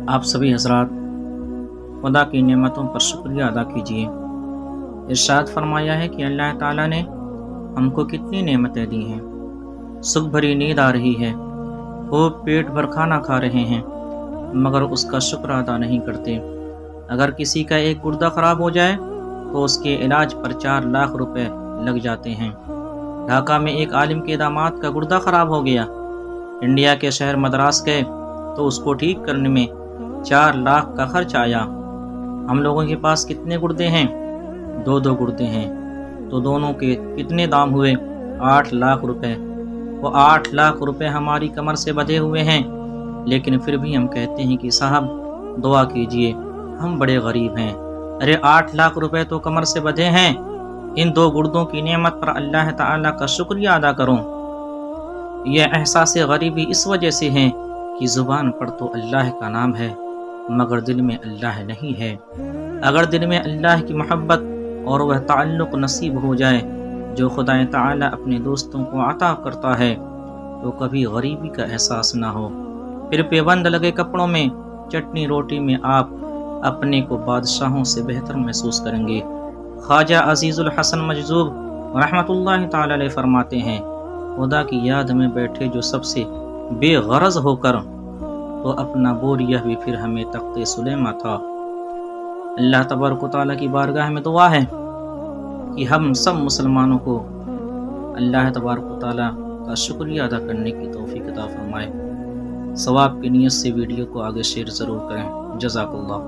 آپ سبھی حضرات خدا کی نعمتوں پر شکریہ ادا کیجیے۔ ارشاد فرمایا ہے کہ اللہ تعالیٰ نے ہم کو کتنی نعمتیں دی ہیں، سکھ بھری نیند آ رہی ہے، خوب پیٹ بھر کھانا کھا رہے ہیں، مگر اس کا شکر ادا نہیں کرتے۔ اگر کسی کا ایک گردہ خراب ہو جائے تو اس کے علاج پر 4 لاکھ روپے لگ جاتے ہیں۔ ڈھاکہ میں ایک عالم کے داماد کا گردہ خراب ہو گیا، انڈیا کے شہر مدراس گئے تو اس کو ٹھیک کرنے میں 4 لاکھ کا خرچ آیا۔ ہم لوگوں کے پاس کتنے گردے ہیں؟ 2 گردے ہیں، تو دونوں کے کتنے دام ہوئے؟ 8 لاکھ روپے۔ وہ 8 لاکھ روپے ہماری کمر سے بدھے ہوئے ہیں، لیکن پھر بھی ہم کہتے ہیں کہ صاحب دعا کیجئے، ہم بڑے غریب ہیں۔ ارے 8 لاکھ روپے تو کمر سے بدھے ہیں، ان 2 گردوں کی نعمت پر اللہ تعالیٰ کا شکریہ ادا کرو۔ یہ احساس غریبی اس وجہ سے ہے کہ زبان پر تو اللہ کا نام ہے مگر دل میں اللہ نہیں ہے۔ اگر دل میں اللہ کی محبت اور وہ تعلق نصیب ہو جائے جو خدا تعالیٰ اپنے دوستوں کو عطا کرتا ہے تو کبھی غریبی کا احساس نہ ہو۔ پھر پیوند لگے کپڑوں میں، چٹنی روٹی میں آپ اپنے کو بادشاہوں سے بہتر محسوس کریں گے۔ خواجہ عزیز الحسن مجذوب رحمۃ اللہ تعالی علیہ فرماتے ہیں، خدا کی یاد میں بیٹھے جو سب سے بے غرض ہو کر تو اپنا بوریہ بھی پھر ہمیں تخت سلیمہ تھا۔ اللہ تبارک و تعالیٰ کی بارگاہ میں دعا ہے کہ ہم سب مسلمانوں کو اللہ تبارک و تعالیٰ کا شکریہ ادا کرنے کی توفیق عطا فرمائے۔ ثواب کی نیت سے ویڈیو کو آگے شیئر ضرور کریں۔ جزاک اللہ۔